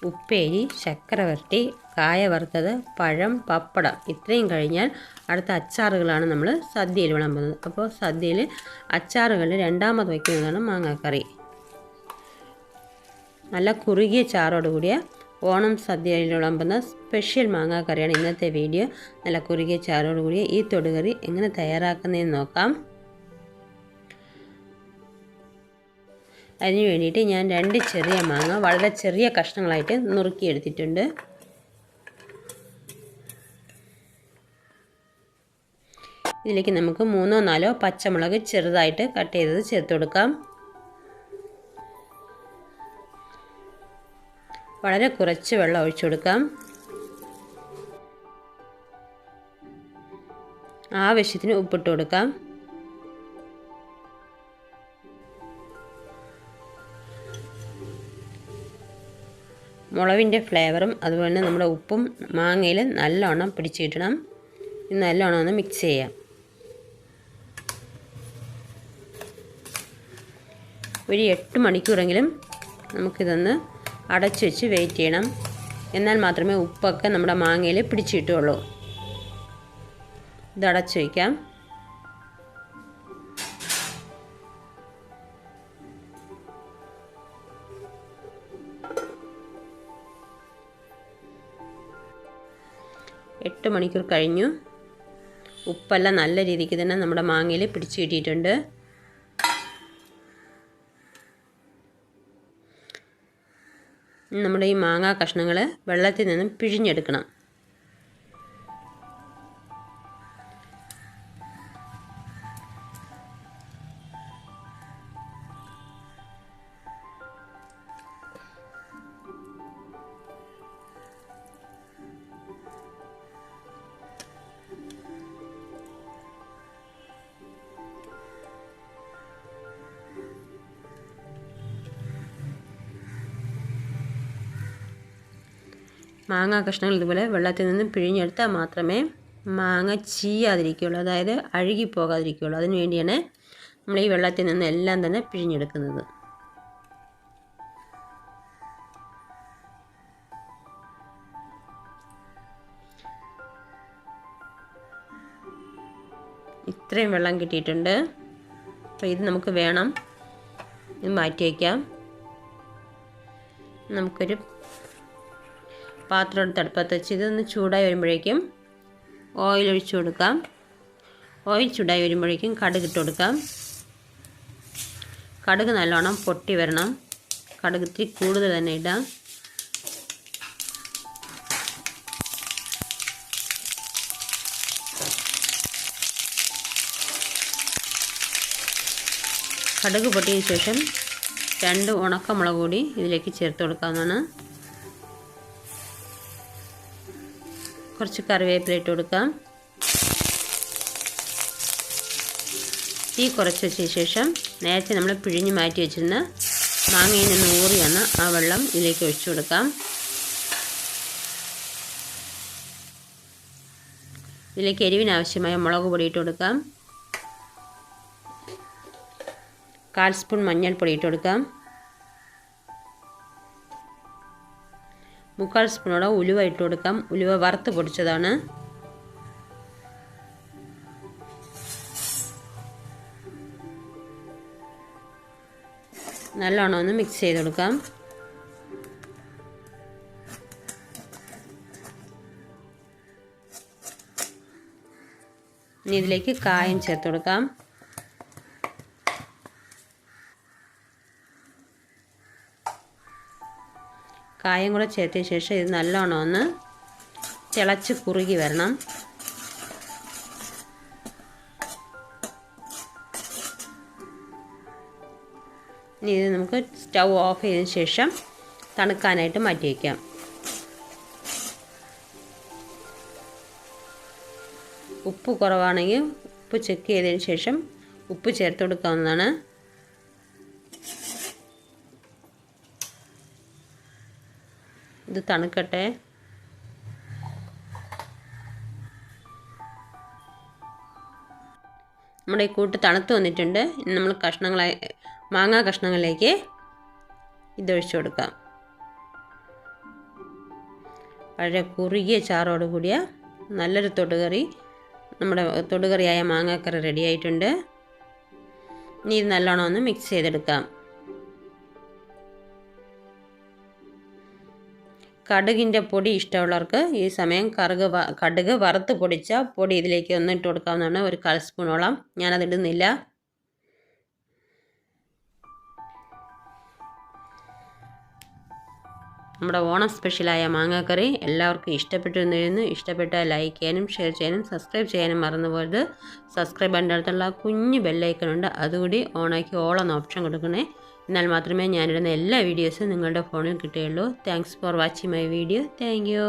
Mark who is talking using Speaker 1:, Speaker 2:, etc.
Speaker 1: ഉപ്പേരി, ശർക്കര വരട്ടി, കായ വറുത്തത്, പഴം, പപ്പടം ഇത്രയും കഴിഞ്ഞാൽ അടുത്ത അച്ചാറുകളാണ് നമ്മൾ സദ്യയിൽ വിളമ്പുന്നത്. അപ്പോൾ സദ്യയിൽ അച്ചാറുകളിൽ രണ്ടാമത് വയ്ക്കുന്നതാണ് മാങ്ങാക്കറി. നല്ല കുറുകിയ ചാറോട് കൂടിയ ഓണം സദ്യയിൽ വിളമ്പുന്ന സ്പെഷ്യൽ മാങ്ങാക്കറിയാണ് ഇന്നത്തെ വീഡിയോ. നല്ല കുറുകിയ ചാറോട് കൂടിയ ഈ തൊടുകറി എങ്ങനെ തയ്യാറാക്കുന്നതെന്ന് നോക്കാം. അതിന് വേണ്ടിയിട്ട് ഞാൻ 2 ചെറിയ മാങ്ങ വളരെ ചെറിയ കഷ്ണങ്ങളായിട്ട് നുറുക്കിയെടുത്തിട്ടുണ്ട്. ഇതിലേക്ക് നമുക്ക് 3-4 പച്ചമുളക് ചെറുതായിട്ട് കട്ട് ചെയ്തത് ചേർത്ത് കൊടുക്കാം. വളരെ കുറച്ച് വെള്ളം ഒഴിച്ചു കൊടുക്കാം. ആവശ്യത്തിന് ഉപ്പിട്ട് കൊടുക്കാം. മുളകിൻ്റെ ഫ്ലേവറും അതുപോലെ തന്നെ നമ്മുടെ ഉപ്പും മാങ്ങയിൽ നല്ലോണം പിടിച്ച് കിട്ടണം. ഇത് നല്ലോണം ഒന്ന് മിക്സ് ചെയ്യാം. ഒരു 8 മണിക്കൂറെങ്കിലും നമുക്കിതൊന്ന് അടച്ചു വെച്ച് വെയിറ്റ് ചെയ്യണം. എന്നാൽ മാത്രമേ ഉപ്പൊക്കെ നമ്മുടെ മാങ്ങയിൽ പിടിച്ച് കിട്ടുകയുള്ളൂ. ഇത് അടച്ചു വയ്ക്കാം. എട്ട് മണിക്കൂർ കഴിഞ്ഞു. ഉപ്പെല്ലാം നല്ല രീതിക്ക് തന്നെ നമ്മുടെ മാങ്ങയിൽ പിടിച്ച് കിട്ടിയിട്ടുണ്ട്. നമ്മുടെ ഈ മാങ്ങാ കഷ്ണങ്ങൾ വെള്ളത്തിൽ നിന്നും പിഴിഞ്ഞെടുക്കണം. മാങ്ങാ കഷ്ണങ്ങൾ ഇതുപോലെ വെള്ളത്തിൽ നിന്ന് പിഴിഞ്ഞെടുത്താൽ മാത്രമേ മാങ്ങ ചീയാതിരിക്കുകയുള്ളൂ, അതായത് അഴുകിപ്പോകാതിരിക്കുകയുള്ളൂ. അതിന് വേണ്ടിയാണ് നമ്മൾ ഈ വെള്ളത്തിൽ നിന്ന് എല്ലാം തന്നെ പിഴിഞ്ഞെടുക്കുന്നത്. ഇത്രയും വെള്ളം കിട്ടിയിട്ടുണ്ട്. അപ്പോൾ ഇത് നമുക്ക് വേണം. ഇത് മാറ്റി വയ്ക്കാം. നമുക്കൊരു പാത്രം എടുത്ത് അടുപ്പത്ത് വെച്ച് ഇതൊന്ന് ചൂടായി വരുമ്പോഴേക്കും ഓയിൽ ഒഴിച്ചു കൊടുക്കാം. ഓയിൽ ചൂടായി വരുമ്പോഴേക്കും കടുക് ഇട്ട് കൊടുക്കാം. കടുക് നല്ലോണം പൊട്ടി വരണം. കടുക് ഇത്തിരി കൂടുതൽ തന്നെ ഇടാം. കടുക് പൊട്ടിയതിന് ശേഷം 2 ഉണക്കമുളക് കൂടി ഇതിലേക്ക് ചേർത്ത് കൊടുക്കാവുന്നതാണ്. കുറച്ച് കറിവേപ്പില ഇട്ട് കൊടുക്കാം. തീ കുറച്ച് വെച്ചതിന് ശേഷം നേരത്തെ നമ്മൾ പിഴിഞ്ഞ് മാറ്റി വെച്ചിരുന്ന മാങ്ങയിൽ നിന്ന് ഊറി വന്ന ആ വെള്ളം ഇതിലേക്ക് ഒഴിച്ചു കൊടുക്കാം. ഇതിലേക്ക് എരിവിനാവശ്യമായ മുളക് പൊടി ഇട്ട് കൊടുക്കാം. 1/4 സ്പൂൺ മഞ്ഞൾപ്പൊടി ഇട്ട് കൊടുക്കാം. 3/4 സ്പൂണോടെ ഉലുവ ഇട്ട് കൊടുക്കാം. ഉലുവ വറുത്ത് പൊടിച്ചതാണ്. നല്ലോണം ഒന്ന് മിക്സ് ചെയ്ത് കൊടുക്കാം. ഇനി ഇതിലേക്ക് കായം ചേർത്ത് കൊടുക്കാം. കായം കൂടെ ചേർത്തതിന് ശേഷം ഇത് നല്ലോണം ഒന്ന് തിളച്ച് കുറുകി വരണം. ഇനി ഇത് നമുക്ക് സ്റ്റൗ ഓഫ് ചെയ്തതിന് ശേഷം തണുക്കാനായിട്ട് മാറ്റി വയ്ക്കാം. ഉപ്പ് കുറവാണെങ്കിൽ ഉപ്പ് ചെക്ക് ചെയ്തതിന് ശേഷം ഉപ്പ് ചേർത്ത് കൊടുക്കാവുന്നതാണ്. ഇത് തണുക്കട്ടെ. നമ്മുടെ ഈ കൂട്ട് തണുത്ത് വന്നിട്ടുണ്ട്. ഇനി നമ്മൾ മാങ്ങാ കഷ്ണങ്ങളിലേക്ക് ഇതൊഴിച്ചു കൊടുക്കാം. വളരെ കുറുകിയ ചാറോട് കൂടിയ നല്ലൊരു തൊടുകറി, നമ്മുടെ തൊടുകറിയായ മാങ്ങാക്കറി റെഡി ആയിട്ടുണ്ട്. ഇനി ഇത് നല്ലോണം ഒന്ന് മിക്സ് ചെയ്തെടുക്കാം. കടുകിൻ്റെ പൊടി ഇഷ്ടമുള്ളവർക്ക് ഈ സമയം കടുക് വറുത്ത് പൊടിച്ച പൊടി ഇതിലേക്ക് ഒന്ന് ഇട്ട് കൊടുക്കാവുന്നതാണ്. ഒരു 1/4 സ്പൂണോളം. ഞാനതിടുന്നില്ല. നമ്മുടെ ഓണം സ്പെഷ്യലായ മാങ്ങാക്കറി എല്ലാവർക്കും ഇഷ്ടപ്പെട്ടു എന്ന് വരുന്നു. ഇഷ്ടപ്പെട്ടാൽ ലൈക്ക് ചെയ്യാനും ഷെയർ ചെയ്യാനും സബ്സ്ക്രൈബ് ചെയ്യാനും മറന്നു പോകരുത്. സബ്സ്ക്രൈബ് ബട്ടൻ്റെ അടുത്തുള്ള കുഞ്ഞ് ബെല്ലൈക്കണുണ്ട്, അതുകൂടി ഓണാക്കി ഓൾ എന്ന ഓപ്ഷൻ കൊടുക്കണേ. എന്നാൽ മാത്രമേ ഞാനിടുന്ന എല്ലാ വീഡിയോസും നിങ്ങളുടെ ഫോണിൽ കിട്ടുകയുള്ളൂ. Thanks for watching my video. Thank you.